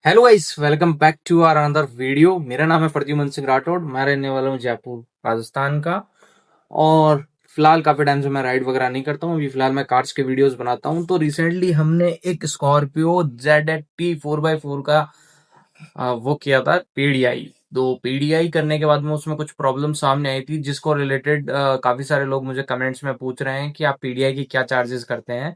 Hello guys, welcome back to our another video. मेरा नाम है प्रद्युमन सिंह राठौड़। मैं रहने वाला हूँ जयपुर राजस्थान का। और फिलहाल काफी टाइम से मैं राइड वगैरह नहीं करता हूँ। अभी फिलहाल मैं कार्स के वीडियोस बनाता हूँ। तो रिसेंटली हमने एक स्कॉर्पियो ZT 4x4 का वो किया था पीडीआई। तो पीडीआई करने के बाद में उसमें कुछ प्रॉब्लम सामने आई थी, जिसको रिलेटेड काफी सारे लोग मुझे कमेंट्स में पूछ रहे हैं कि आप पीडीआई की क्या चार्जेस करते हैं।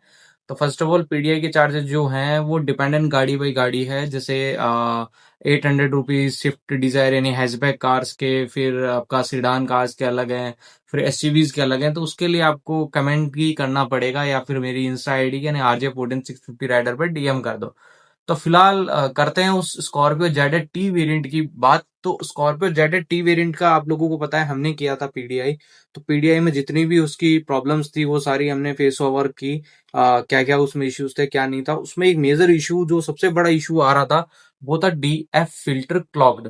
तो फर्स्ट ऑफ ऑल, पीडीआई के चार्जेस जो हैं वो डिपेंडेंट गाड़ी बाई गाड़ी है। जैसे 800 रुपीज स्विफ्ट डिजायर यानी हैचबैक कार्स के, फिर आपका सीडान कार्स के अलग हैं, फिर एसयूवीज के अलग हैं। तो उसके लिए आपको कमेंट ही करना पड़ेगा या फिर मेरी इंस्टा आईडी यानी RJ14650 राइडर पर डीएम कर दो। तो फिलहाल करते हैं उस स्कॉर्पियो जेड टी वेरिएंट की बात। तो स्कॉर्पियो जेड टी वेरिएंट का आप लोगों को पता है, हमने किया था पीडीआई। तो पीडीआई में जितनी भी उसकी प्रॉब्लम्स थी वो सारी हमने फेस ओवर की। क्या क्या उसमें इश्यूज थे, क्या नहीं था। उसमें एक मेजर इशू, जो सबसे बड़ा इशू आ रहा था, वो था डीएफ फिल्टर क्लॉग्ड।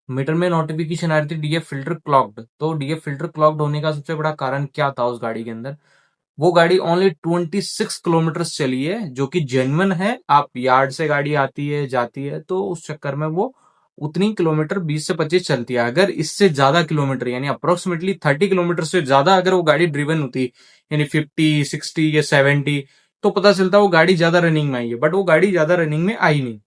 मीटर में नोटिफिकेशन आ रही थी डीएफ फिल्टर क्लॉग्ड। तो डीएफ फिल्टर क्लॉग्ड होने का सबसे बड़ा कारण क्या था उस गाड़ी के अंदर? वो गाड़ी ओनली 26 किलोमीटर चली है, जो कि जेन्युइन है। आप यार्ड से गाड़ी आती है जाती है, तो उस चक्कर में वो उतनी किलोमीटर 20 से 25 चलती है। अगर इससे ज्यादा किलोमीटर यानी अप्रोक्सीमेटली 30 किलोमीटर से ज्यादा अगर वो गाड़ी ड्रिवन होती, यानी 50 60 या 70, तो पता चलता वो गाड़ी ज्यादा रनिंग में आई है। बट वो गाड़ी ज्यादा रनिंग में आई नहीं।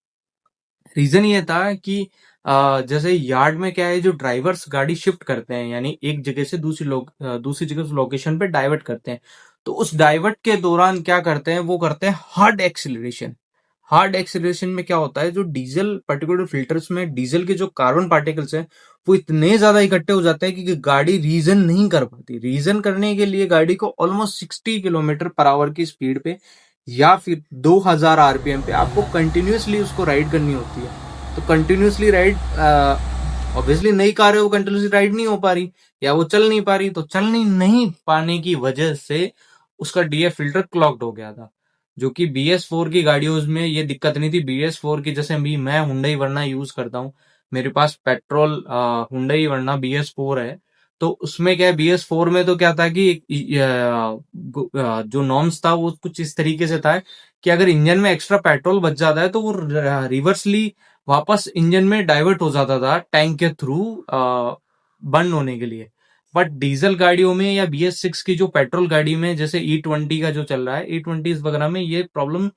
रीजन ये था कि जैसे यार्ड में क्या है, जो ड्राइवर्स गाड़ी शिफ्ट करते हैं, यानी एक जगह से दूसरी जगह लोकेशन पे डाइवर्ट करते हैं। तो उस डाइवर्ट के दौरान क्या करते हैं, वो करते हैं हार्ड एक्सिलरेशन। हार्ड एक्सिलरेशन में क्या होता है, जो डीजल पर्टिकुलर फिल्टर्स में डीजल के जो कार्बन पार्टिकल्स हैं वो इतने ज्यादा इकट्ठे हो जाते हैं कि गाड़ी रीजन नहीं कर पाती। रीजन करने के लिए गाड़ी को ऑलमोस्ट 60 किलोमीटर पर आवर की स्पीड पे या फिर 2000 आरपीएम पे आपको कंटिन्यूसली उसको राइड करनी होती है। तो कंटिन्यूसली राइड, ऑब्वियसली नई कार है, वो कंटिन्यूसली राइड नहीं हो पा रही या वो चल नहीं पा रही। तो चल नहीं पाने की वजह से उसका डीएफ फिल्टर क्लॉग्ड हो गया था। जो कि BS4 की गाड़ियों में ये दिक्कत नहीं थी। BS4 की, जैसे अभी मैं हुंडई वर्ना यूज करता हूँ, मेरे पास पेट्रोल हुंडई वर्ना BS4 है। तो उसमें क्या है, BS4 में तो क्या था कि जो नॉर्म्स था वो कुछ इस तरीके से था कि अगर इंजन में एक्स्ट्रा पेट्रोल बच जाता है तो वो रिवर्सली वापस इंजन में डाइवर्ट हो जाता था टैंक के थ्रू बर्न होने के लिए। बट डीजल गाड़ियों में या BS6 की जो पेट्रोल गाड़ी में, जैसे E20 का जो चल रहा है, E20 वगैरह में ये प्रॉब्लम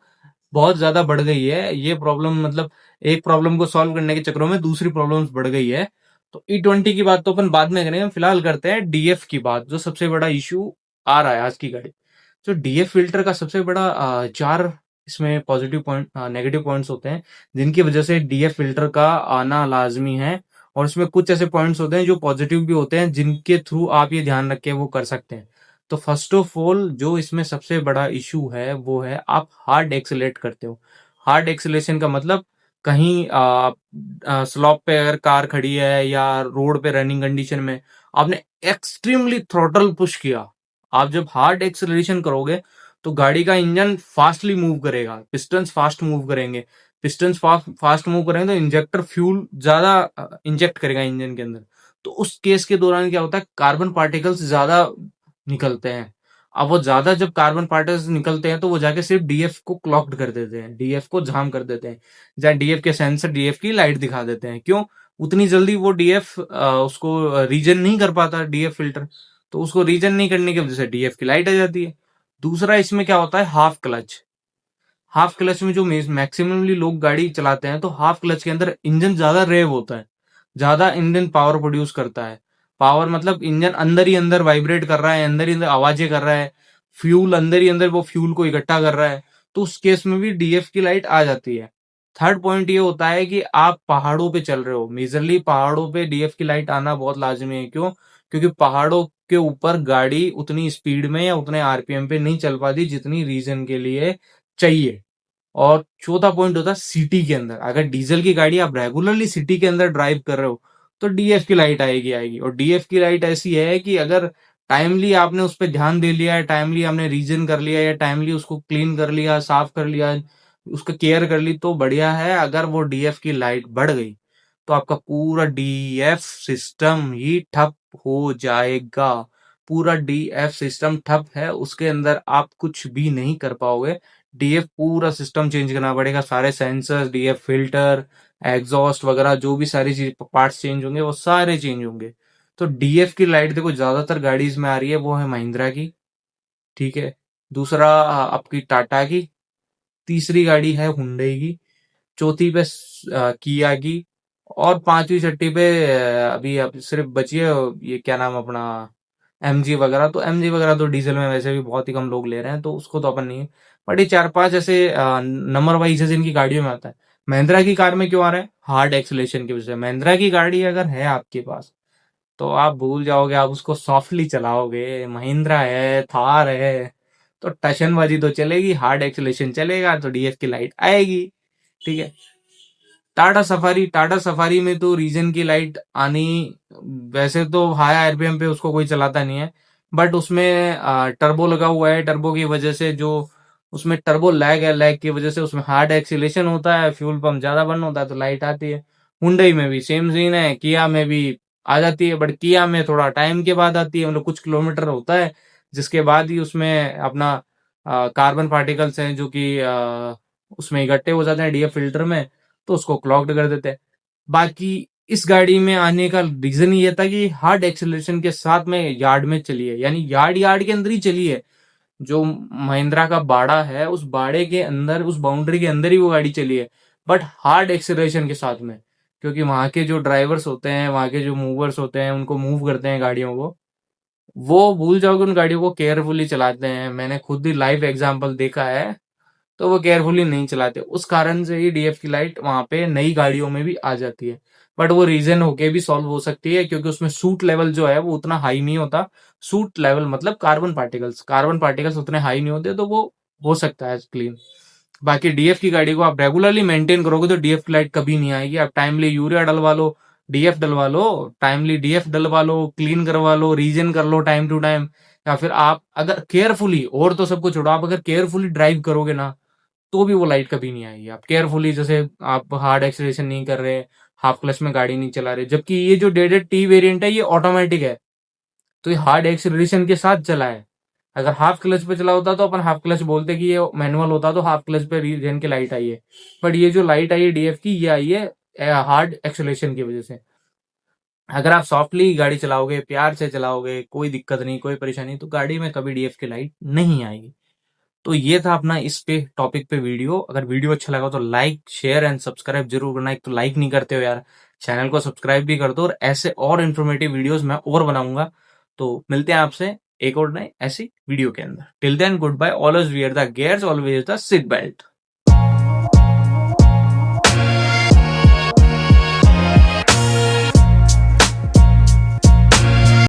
बहुत ज्यादा बढ़ गई है। ये प्रॉब्लम मतलब एक प्रॉब्लम को सॉल्व करने के चक्करों में दूसरी प्रॉब्लम्स बढ़ गई है। तो E20 की बात तो अपन बाद में करेंगे, फिलहाल करते हैं डीएफ की बात, जो सबसे बड़ा इशू आ रहा है आज की गाड़ी। जो डीएफ फिल्टर का सबसे बड़ा चार इसमें पॉजिटिव पॉइंट, नेगेटिव पॉइंट्स होते हैं, जिनकी वजह से डीएफ फिल्टर का आना लाजमी है। और उसमें कुछ ऐसे पॉइंट्स होते हैं जो पॉजिटिव भी होते हैं, जिनके थ्रू आप ये ध्यान रख के वो कर सकते हैं। तो फर्स्ट ऑफ ऑल, जो इसमें सबसे बड़ा इशू है वो है आप हार्ड एक्सेलेट करते हो। हार्ड एक्सेलेशन का मतलब, कहीं स्लॉप पे अगर कार खड़ी है या रोड पे रनिंग कंडीशन में आपने एक्सट्रीमली थ्रोटल पुश किया। आप जब हार्ड एक्सेलरेशन करोगे तो गाड़ी का इंजन फास्टली मूव करेगा, पिस्टन्स फास्ट मूव करेंगे। पिस्टन्स फास्ट मूव करेंगे तो इंजेक्टर फ्यूल ज्यादा इंजेक्ट करेगा इंजन के अंदर। तो उस केस के दौरान क्या होता है, कार्बन पार्टिकल्स ज्यादा निकलते हैं। अब वो ज्यादा जब कार्बन पार्टिकल्स निकलते हैं तो वो जाके सिर्फ डीएफ को क्लॉक्ड कर देते हैं, डीएफ को जाम कर देते हैं। जहाँ डीएफ के सेंसर डीएफ की लाइट दिखा देते हैं। क्यों? उतनी जल्दी वो डीएफ उसको रीजन नहीं कर पाता डीएफ फिल्टर। तो उसको रीजन नहीं करने की वजह से डीएफ की लाइट आ जाती है। दूसरा इसमें क्या होता है, हाफ क्लच। हाफ क्लच में जो मैक्सिममली लोग गाड़ी चलाते हैं, तो हाफ क्लच के अंदर इंजन ज्यादा रेव होता है, ज्यादा इंजन पावर प्रोड्यूस करता है। पावर मतलब इंजन अंदर ही अंदर वाइब्रेट कर रहा है, अंदर ही अंदर आवाजें कर रहा है, फ्यूल अंदर ही अंदर वो फ्यूल को इकट्ठा कर रहा है। तो उस केस में भी डीएफ की लाइट आ जाती है। थर्ड पॉइंट ये होता है कि आप पहाड़ों पे चल रहे हो, मेजरली पहाड़ों पे डीएफ की लाइट आना बहुत लाजमी है। क्यों? क्योंकि पहाड़ों के ऊपर गाड़ी उतनी स्पीड में या उतने आरपीएम पे नहीं चल पाती जितनी रीजन के लिए चाहिए। और चौथा पॉइंट होता है सिटी के अंदर, अगर डीजल की गाड़ी आप रेगुलरली सिटी के अंदर ड्राइव कर रहे हो तो डीएफ की लाइट आएगी। और डीएफ की लाइट ऐसी है कि अगर टाइमली आपने उस पर ध्यान दे लिया है, टाइमली आपने रीजन कर लिया या टाइमली उसको क्लीन कर लिया, साफ कर लिया, उसका केयर कर ली, तो बढ़िया है। अगर वो डीएफ की लाइट बढ़ गई तो आपका पूरा डीएफ सिस्टम ही ठप हो जाएगा। पूरा डीएफ सिस्टम ठप है, उसके अंदर आप कुछ भी नहीं कर पाओगे। डीएफ पूरा सिस्टम चेंज करना पड़ेगा, सारे सेंसर्स, डीएफ फिल्टर, एग्जॉस्ट वगैरह जो भी सारी चीज पार्ट्स चेंज होंगे वो सारे चेंज होंगे। तो डीएफ की लाइट देखो ज्यादातर गाड़ीज में आ रही है, वो है महिंद्रा की, ठीक है। दूसरा आपकी टाटा की, तीसरी गाड़ी है हुंडई की, चौथी पे किया की, और पांचवी छठी पे अभी अब सिर्फ बची है ये क्या नाम अपना एमजी वगैरह। तो एमजी वगैरह तो डीजल में वैसे भी बहुत ही कम लोग ले रहे हैं, तो उसको तो अपन नहीं। बट ये चार पांच ऐसे नंबर वाइज है जिनकी गाड़ियों में आता है। महिंद्रा की कार में क्यों आ रहा है? हार्ड एक्सीलरेशन की वजह से। महिंद्रा की गाड़ी अगर है आपके पास तो आप भूल जाओगे, आप उसको सॉफ्टली चलाओगे। महिंद्रा है, थार है, तो टशनबाजी तो चलेगी, हार्ड एक्सीलरेशन चलेगा तो डीएफ की लाइट आएगी, ठीक है। टाटा सफारी में तो रीजन की लाइट आनी, वैसे तो हाई आरपीएम पे उसको कोई चलाता नहीं है, बट उसमें टर्बो लगा हुआ है। टर्बो की वजह से जो उसमें टर्बो लैग है, लैग की वजह से उसमें हार्ड एक्सीलेशन होता है, फ्यूल पंप ज्यादा बर्न होता है, तो लाइट आती है। हुंडई में भी सेम सीन है, किया में भी आ जाती है, बट किया में थोड़ा टाइम के बाद आती है, मतलब कुछ किलोमीटर होता है जिसके बाद ही उसमें अपना कार्बन पार्टिकल्स हैं जो कि उसमें इकट्ठे हो जाते हैं डीएफ फिल्टर में, तो उसको क्लॉग्ड कर देते हैं। बाकी इस गाड़ी में आने का रीजन ये था कि हार्ड एक्सेलरेशन के साथ में यार्ड में चली है, यानी यार्ड यार्ड के अंदर ही चली है। जो महिंद्रा का बाड़ा है उस बाड़े के अंदर, उस बाउंड्री के अंदर ही वो गाड़ी चली है, बट हार्ड एक्सेलरेशन के साथ में। क्योंकि वहां के जो ड्राइवर्स होते हैं, वहां के जो मूवर्स होते हैं, उनको मूव करते हैं गाड़ियों को, वो भूल जाओगे उन गाड़ियों को केयरफुली चलाते हैं। मैंने खुद ही लाइव एग्जाम्पल देखा है, तो वो केयरफुली नहीं चलाते, उस कारण से ही डीएफ की लाइट वहां पे नई गाड़ियों में भी आ जाती है। बट वो रीजन होके भी सॉल्व हो सकती है, क्योंकि उसमें सूट लेवल जो है वो उतना हाई नहीं होता। सूट लेवल मतलब कार्बन पार्टिकल्स उतने हाई नहीं होते, तो वो हो सकता है क्लीन। बाकी डीएफ की गाड़ी को आप रेगुलरली मेंटेन करोगे तो डीएफ की लाइट कभी नहीं आएगी। आप टाइमली यूरिया डलवा लो, डीएफ डलवा लो, टाइमली डीएफ डलवा लो, क्लीन करवा लो, रीजन कर लो टाइम टू टाइम। या फिर आप अगर केयरफुली, और तो सब कुछ छोड़ो, आप अगर केयरफुली ड्राइव करोगे ना, तो भी वो लाइट कभी नहीं आएगी। आप केयरफुली, जैसे आप हार्ड एक्सीलरेशन नहीं कर रहे, हाफ क्लच में गाड़ी नहीं चला रहे, जबकि ये जो 1.5 वेरिएंट है ये ऑटोमेटिक है, तो ये हार्ड एक्सीलरेशन के साथ चला है। अगर हाफ क्लच पे चला होता तो अपन हाफ क्लच बोलते कि ये मैनुअल होता, तो हाफ क्लच पे रीजन की लाइट आई है। बट ये जो लाइट आई है डीएफ की, ये आई है हार्ड एक्सीलरेशन की वजह से। अगर आप सॉफ्टली गाड़ी चलाओगे, प्यार से चलाओगे, कोई दिक्कत नहीं, कोई परेशानी, तो गाड़ी में कभी डीएफ की लाइट नहीं आएगी। तो ये था अपना इस पे टॉपिक पे वीडियो। अगर वीडियो अच्छा लगा तो लाइक शेयर एंड सब्सक्राइब जरूर करना। एक तो लाइक नहीं करते हो यार, चैनल को सब्सक्राइब भी कर दो, और ऐसे और इन्फॉर्मेटिव वीडियोस मैं और बनाऊंगा। तो मिलते हैं आपसे एक और नए ऐसी वीडियो के अंदर। Till then goodbye, always wear the gears, always the seat belt.